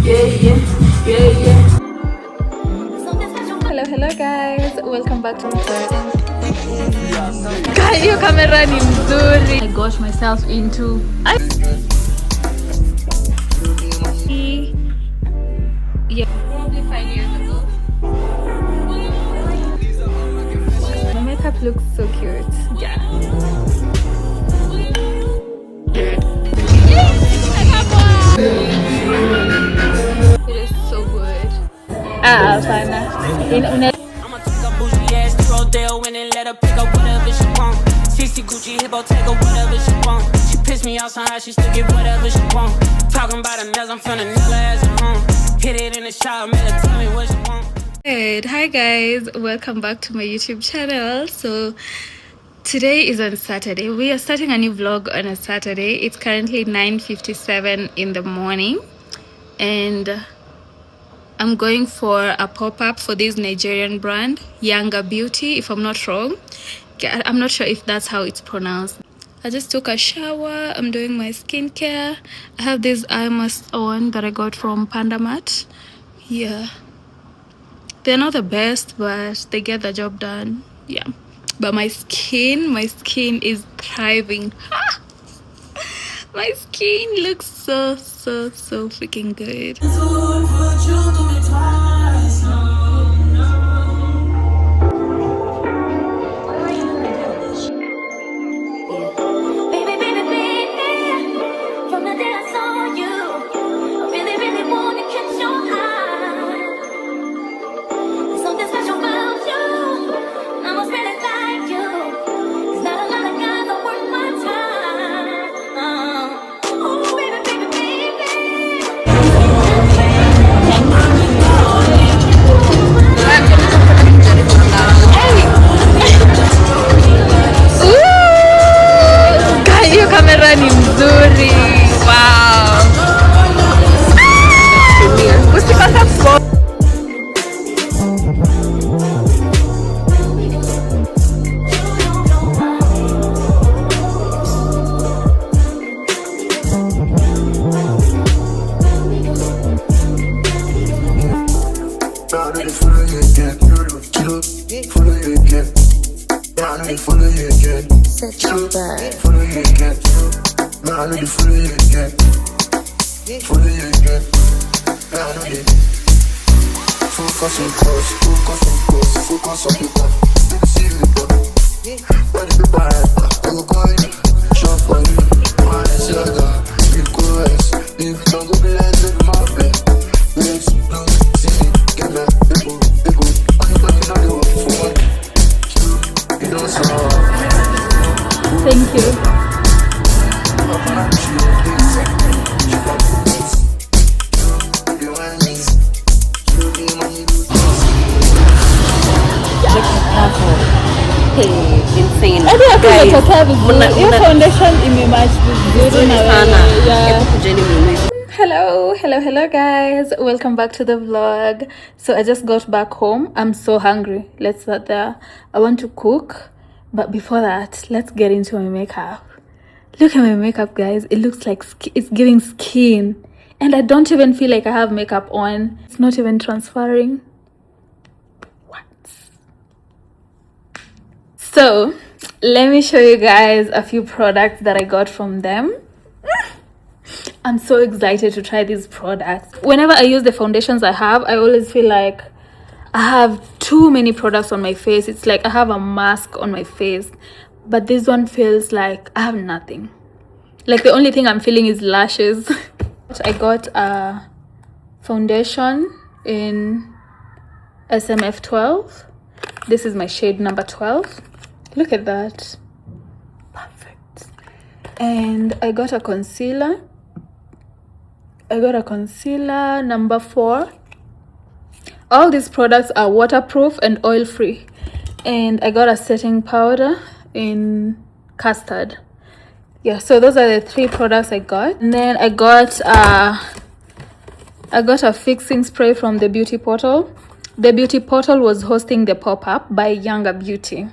Hello guys, welcome back to my channel. Hiyo camera ni mzuri. I got myself into probably 5 years ago. My makeup looks so cute. Yeah. It is so good. Sana. I'ma take a bougie ass to Rodeo and then let her pick up whatever she want. 60 Gucci hippo, take her whatever she want. She pissed me off somehow, she still get whatever she want. Talking about a nails, I'm finna nail her ass at home. Hit it in the shower, make her tell me what she want. Good. Hi guys, welcome back to my YouTube channel. So today is on Saturday. We are starting a new vlog on a Saturday. It's currently 9:57 in the morning and I'm going for a pop-up for this Nigerian brand, Younger Beauty, if I'm not wrong. I'm not sure if that's how it's pronounced. I just took a shower. I'm doing my skincare. I have this eye mask on that I got from Pandamat. Yeah. They're not the best, but they get the job done. Yeah. But my skin is thriving. My skin looks so freaking good. Kamera ni mzuri. Wow. Usikose kwa focus on close, focus on people. See you, when you buy it, you go in, shop for you. My sugar, request, if you don't go blend with my bed. Let's do, see, get me, they go. I'm talking on the work for one. You don't solve. Thank you. Insane. Your foundation imematch vizuri na wewe. Hello guys, welcome back to the vlog. So I just got back home. I'm so hungry. Let's start there. I want to cook, but before that, let's get into my makeup. Look at my makeup, guys. It looks like it's giving skin, and I don't even feel like I have makeup on. It's not even transferring. So let me show you guys a few products that I got from them. I'm so excited to try these products. Whenever I use the foundations I have, I always feel like I have too many products on my face. It's like I have a mask on my face, but this one feels like I have nothing. Like the only thing I'm feeling is lashes. I got a foundation in SMF 12. This is my shade number 12. Look at that. Perfect. And I got a concealer. Number 4. All these products are waterproof and oil free. And I got a setting powder in custard. Yeah, so those are the 3 products I got. And then I got a fixing spray from the Beauty Portal. The Beauty Portal was hosting the pop-up by Younger Beauty.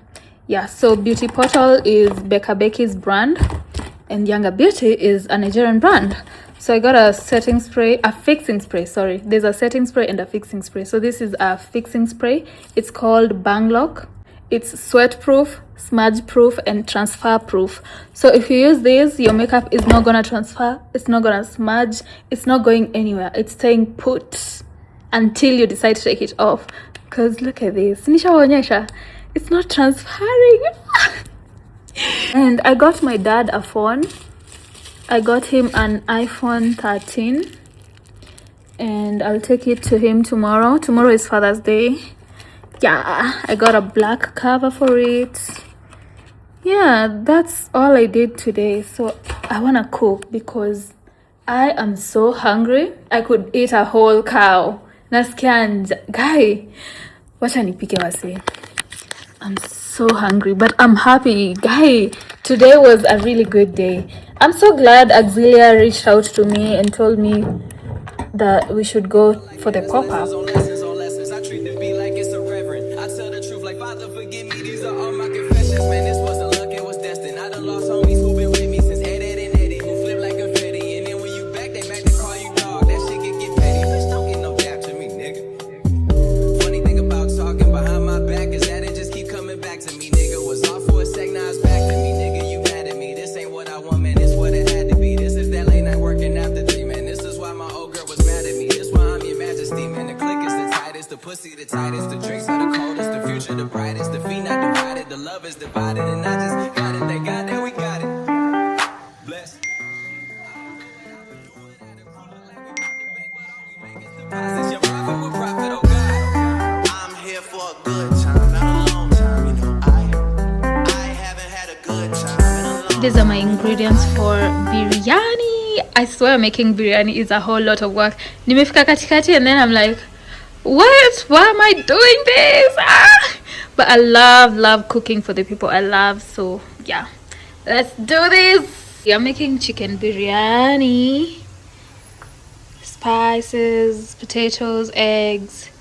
Yeah, so Beauty Portal is Becca Becky's brand and Younger Beauty is a Nigerian brand. So I got a fixing spray, sorry. There's a setting spray and a fixing spray. So this is a fixing spray. It's called Bang Lock. It's sweat proof, smudge proof, and transfer proof. So if you use this, your makeup is not gonna transfer, it's not gonna smudge, it's not going anywhere. It's staying put until you decide to take it off. Because look at this. Nishaonyesha. It's not transferring. And I got my dad a phone. I got him an iPhone 13 and I'll take it to him tomorrow. Tomorrow is Father's Day. Yeah, I got a black cover for it. Yeah, that's all I did today. So I want to cook because I am so hungry. I could eat a whole cow. Nasikia guy, wacha nipike wase. I'm so hungry, but I'm happy. Guy, today was a really good day. I'm so glad Auxilia reached out to me and told me that we should go for the pop-up. I treat the beat like it's a reverend. I tell the truth like, Father, forgive me. These are all my confessions. Man, this wasn't luck, it was destined. I done lost homies who been with me since Ed and Eddie, who flip like confetti. And then when you back, they back to call you dog. That shit can get petty. Bitch, don't get no dap to me, nigga. Funny thing about talking behind my back is that it just keep coming back to me, nigga. Was off for a sec, now it's back to me, nigga. You mad at me? This ain't what I want, man. This what it had to be. This is that late night working after 3, man. This is why my old girl was mad at me. This why I'm your majesty, man. The click is the tightest, the pussy the tightest, the drinks are the coldest, the future the brightest, the feet not divided, the love is divided, and I just got it. Thank God that we got it. Bless. I'm here for a good time, not a long time. You know, I haven't had a good time in a long. These are my ingredients for biryani. I swear making biryani is a whole lot of work. Nimefika katikati and then I'm like, what? Why am I doing this? Ah! But I love cooking for the people I love. So yeah, let's do this. I'm making chicken biryani. Spices, potatoes, eggs.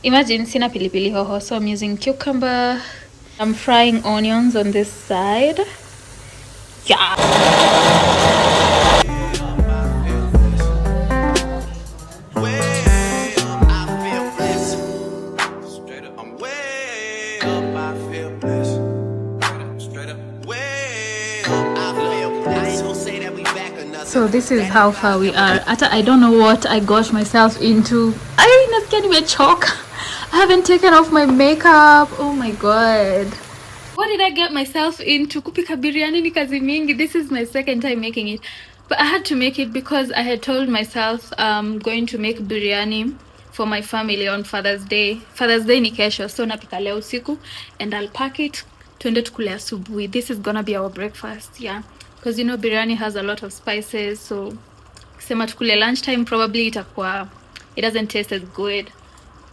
Imagine sina pilipili hoho, so I'm using cucumber. I'm frying onions on this side. Yeah. So this is how far we are. I don't know what I got myself into. I nasikia nimechoka. I haven't taken off my makeup. Oh my god. What did I get myself into? Kupika biryani ni kazi mingi. This is my second time making it. But I had to make it because I had told myself I'm going to make biryani for my family on Father's Day. Father's Day ni kesho. So napika leo usiku and I'll pack it. Tuende tukule asubuhi. This is gonna be our breakfast. Yeah. Because you know biryani has a lot of spices, so sema tukule lunchtime probably itakuwa, it doesn't taste as good.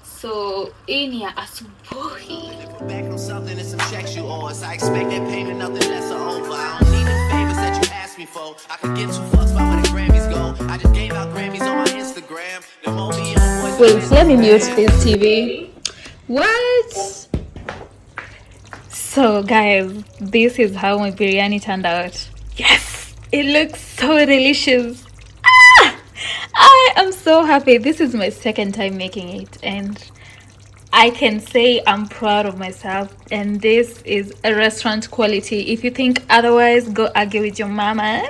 So in ya asubuhi. Back on something and some checks you owe us. I expect that payment, nothing less or over. I don't need the favors that you asked me for. I could give 2 fucks about where the Grammys go. I just gave out Grammys on my Instagram. The moment young boys. Wait, let me mute this TV. What? So guys, this is how my biryani turned out. Yes, it looks so delicious. I am so happy. This is my second time making it and I can say I'm proud of myself, and this is a restaurant quality. If you think otherwise, go argue with your mama.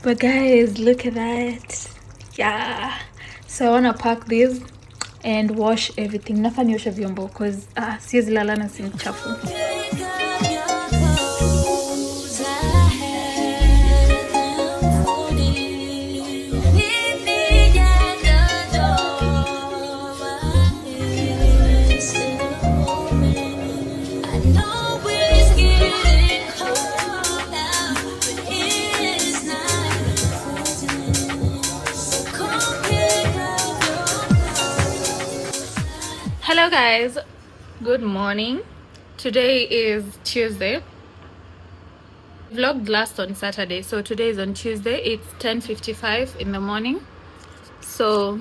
But guys, look at that. Yeah, so I want to pack this and wash everything. Nafaa nioshe vyombo because siwezi lala na sink chafu. Hello guys, good morning. Today is Tuesday. Vlogged last on Saturday, so today is on Tuesday. It's 10:55 in the morning. So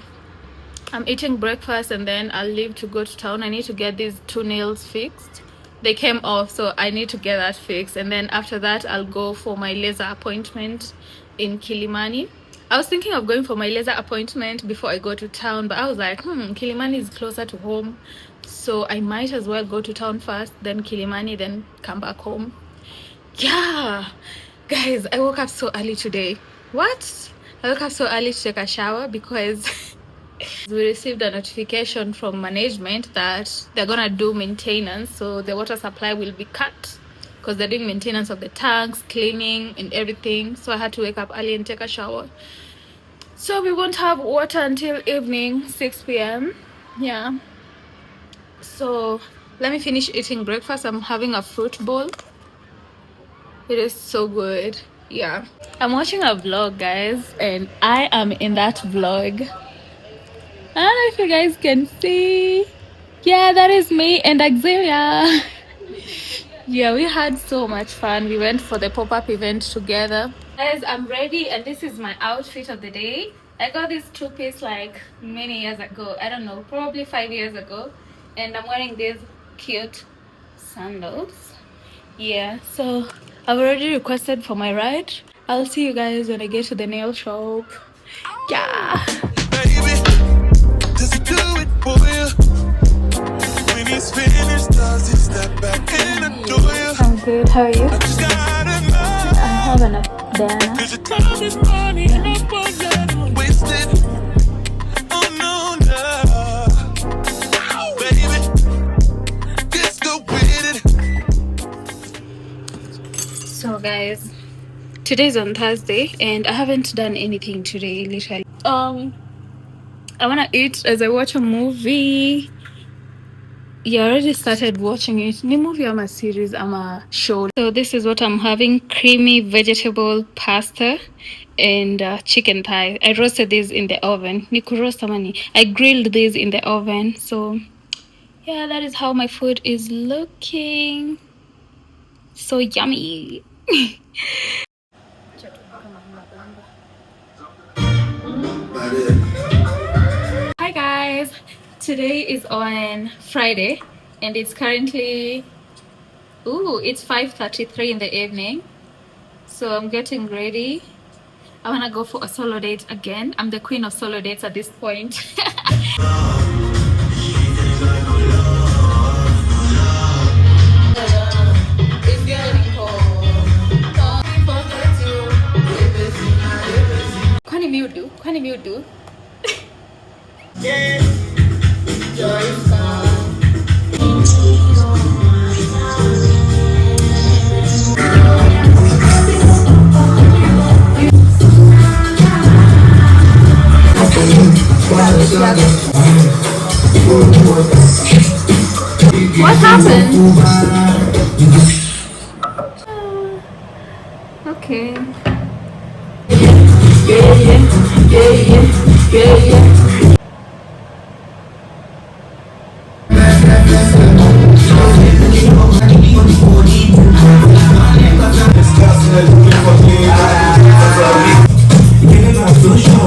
I'm eating breakfast and then I'll leave to go to town. I need to get these 2 nails fixed. They came off, so I need to get that fixed, and then after that I'll go for my laser appointment in Kilimani. I was thinking of going for my laser appointment before I go to town, but I was like, Kilimani is closer to home, so I might as well go to town first, then Kilimani, then come back home. Yeah, guys, I woke up so early today. What? I woke up so early to take a shower because we received a notification from management that they're gonna do maintenance, so the water supply will be cut because they're doing maintenance of the tanks, cleaning and everything. So I had to wake up early and take a shower, so we won't have water until evening 6 p.m. Yeah, so let me finish eating breakfast. I'm having a fruit bowl. It is so good. Yeah, I'm watching a vlog, guys, and I am in that vlog. I don't know if you guys can see. Yeah, that is me and Auxilia. Yeah, we had so much fun. We went for the pop-up event together. Guys, I'm ready, and this is my outfit of the day. I got this two-piece like many years ago. I don't know, probably 5 years ago. And I'm wearing these cute sandals. Yeah, so I've already requested for my ride. I'll see you guys when I get to the nail shop. Yeah. Baby, just do it for you. When he's finished, does he step back in and do you? I'm good. How are you? I just gotta know. I have an Diana. Cause your time is money and I won't let it waste it. Oh no, no. Baby, just go with it. So guys, today's on Thursday and I haven't done anything today, literally. I wanna eat as I watch a movie. Yeah, I already started watching it. New movie, I'm a series, I'm a show. So this is what I'm having: creamy vegetable pasta and chicken thigh. I roasted these in the oven. I grilled these in the oven. So yeah, that is how my food is looking. So yummy. Hi guys, today is on Friday and it's currently it's 5:33 in the evening. So I'm getting ready. I want to go for a solo date again. I'm the queen of solo dates at this point. It's getting cold. Don't forget to Kwani miudu. What happened? Okay.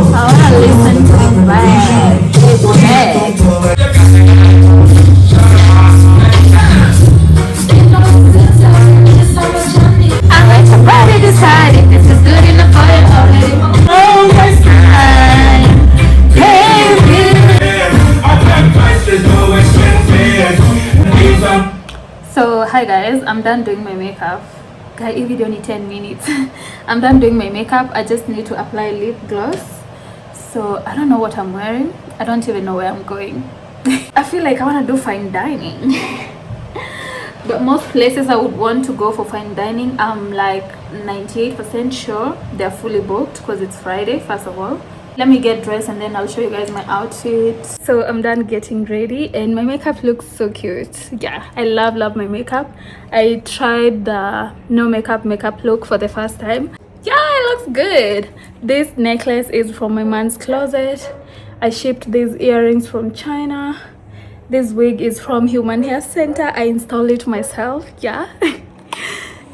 I wanna listen to the rap. I'm like somebody decided this is good enough for it already. Oh, that's time. So hi guys, I'm done doing my makeup. Guys, if you don't need 10 minutes, I'm done doing my makeup. I just need to apply lip gloss. So I don't know what I'm wearing. I don't even know where I'm going. I feel like I want to do fine dining. But most places I would want to go for fine dining, I'm like 98% sure they're fully booked because it's Friday, first of all. Let me get dressed and then I'll show you guys my outfit. So I'm done getting ready and my makeup looks so cute. Yeah, I love my makeup. I tried the no makeup look for the first time. Yeah, it looks good. This necklace is from my man's closet. I shipped these earrings from China. This wig is from Human Hair Center. I installed it myself. Yeah.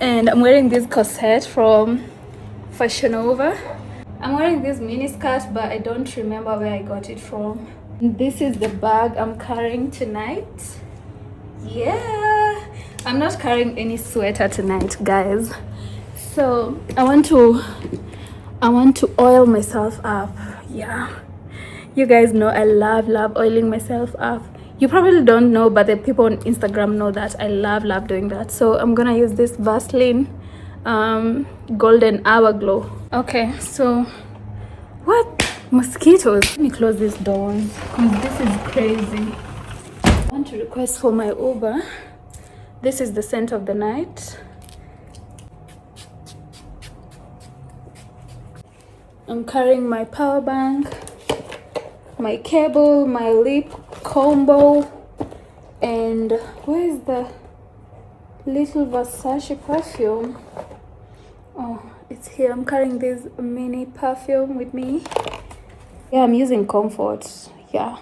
And I'm wearing this corset from Fashion Nova. I'm wearing this mini skirt, but I don't remember where I got it from. This is the bag I'm carrying tonight. Yeah, I'm not carrying any sweater tonight, guys. So I want to I want to oil myself up. Yeah, you guys know I love oiling myself up. You probably don't know, but the people on Instagram know that I love doing that. So I'm gonna use this Vaseline golden hour glow. Okay, so what mosquitoes, let me close these doors because this is crazy. I want to request for my Uber. This is the scent of the night. I'm carrying my power bank, my cable, my lip combo, and where is the little Versace perfume? Oh, it's here. I'm carrying this mini perfume with me. Yeah, I'm using Comfort. Yeah,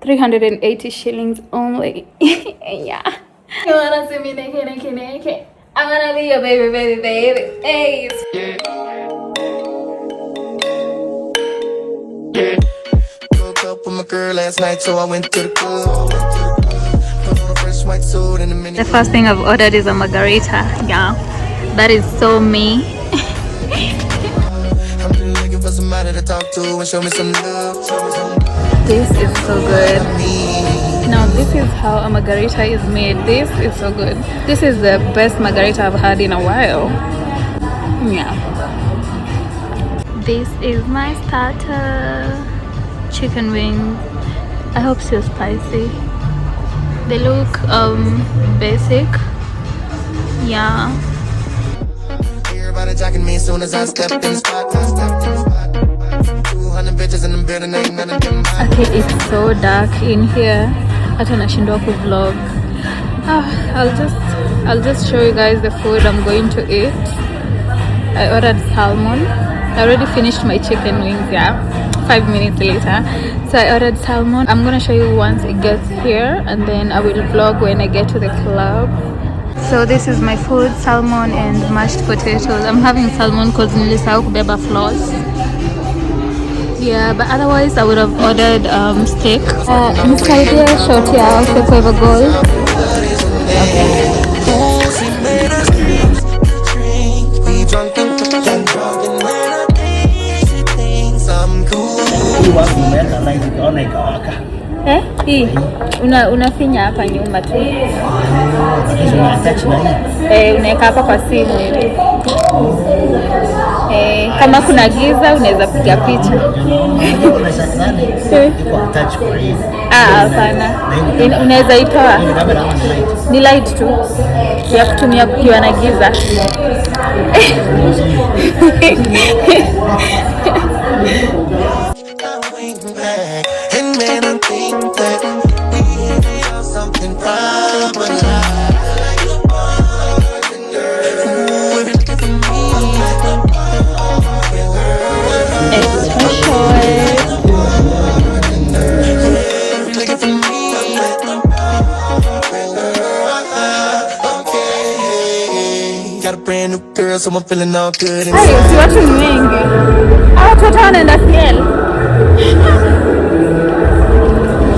380 shillings only. Yeah. You wanna see me naked? I'm gonna be your baby. Hey. Woke up with my girl last night, so I went to the club. Put on a fresh white suit and a mini. The first thing I've ordered is a margarita. Yeah, that is so me. I'm really looking for somebody to talk to and show me some love. This is so good. Now this is how a margarita is made. This is so good. This is the best margarita I've had in a while. Yeah. This is my starter. Chicken wings. I hope so spicy. They look basic. Yeah. Everybody jacking me as soon as I step in the spot. 200 bitches in the building, ain't none of them. Okay, it's so dark in here. Hata nashindwa vlog. I'll just show you guys the food I'm going to eat. I ordered salmon. I already finished my chicken wings, yeah, 5 minutes later. So I ordered salmon. I'm gonna show you once it gets here, and then I will vlog when I get to the club. So this is my food, salmon and mashed potatoes. I'm having salmon because nilisahau kubeba floss. Yeah, but otherwise I would have ordered steak. Nisaidia short ya upepo hivyo gold. Okay. Hii unafinya hapa nyuma tu. Unaweka hapa kwa simu hivi. Kama kuna giza unaweza piga picha. Hapana. Unaweza itoa. Ni light tu ya kutumia kukiwa na giza. And man, I think that we have something proper. Extra short. Got a brand new girl, so I'm feeling all good. Hayo si watu ni wengi. Watoto wanaenda CL.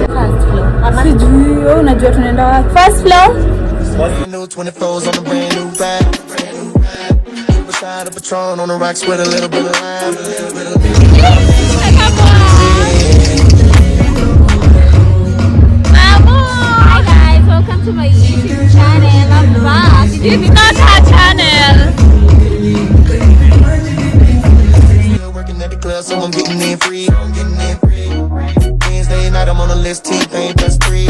First floor. Sijui wewe unajua tunaenda wapi? First floor. New 24s on a brand new ride. Beside a Patron on the rocks with a little bit of lime. Hi guys, welcome to my YouTube channel. I'm back. This is not her channel. Working at the club, so I'm getting in free. Wednesday night, I'm on the list, team paying +3.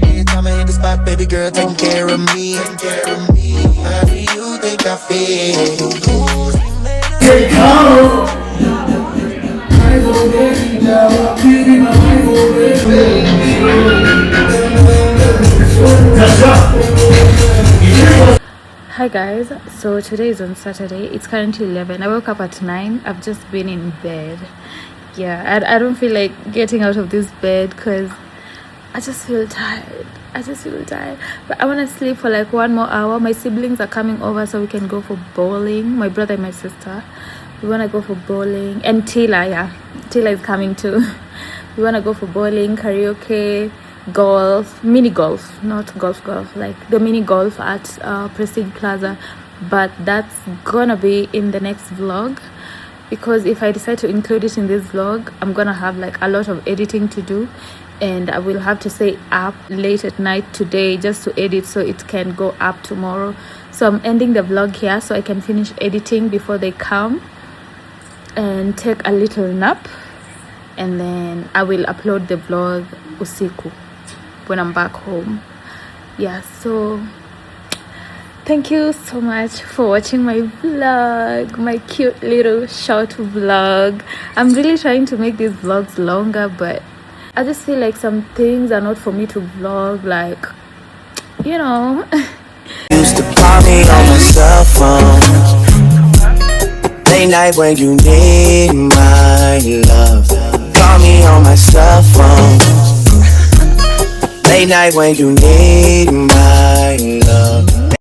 Every time I hit the spot, baby girl taking care of me. How do you think I feel? Hi guys, so today is on Saturday. It's currently 11. I woke up at 9. I've just been in bed. Yeah, I don't feel like getting out of this bed because I just feel tired. But I want to sleep for like 1 more hour. My siblings are coming over so we can go for bowling. My brother and my sister. We want to go for bowling. And Tila is coming too. We want to go for bowling, karaoke, golf, mini golf, not golf, like the mini golf at Prestige Plaza. but that's gonna be in the next vlog, because if I decide to include it in this vlog, I'm gonna have like a lot of editing to do, and I will have to stay up late at night today just to edit so it can go up tomorrow. So I'm ending the vlog here so I can finish editing before they come, and take a little nap, and then I will upload the vlog usiku when I'm back home. Yeah, so thank you so much for watching my vlog, my cute little short vlog. I'm really trying to make these vlogs longer, but I just feel like some things are not for me to vlog, like, you know. Used to call me on my cell phone. Late night when you need my love. Call me on my cell phone. Late night when you need my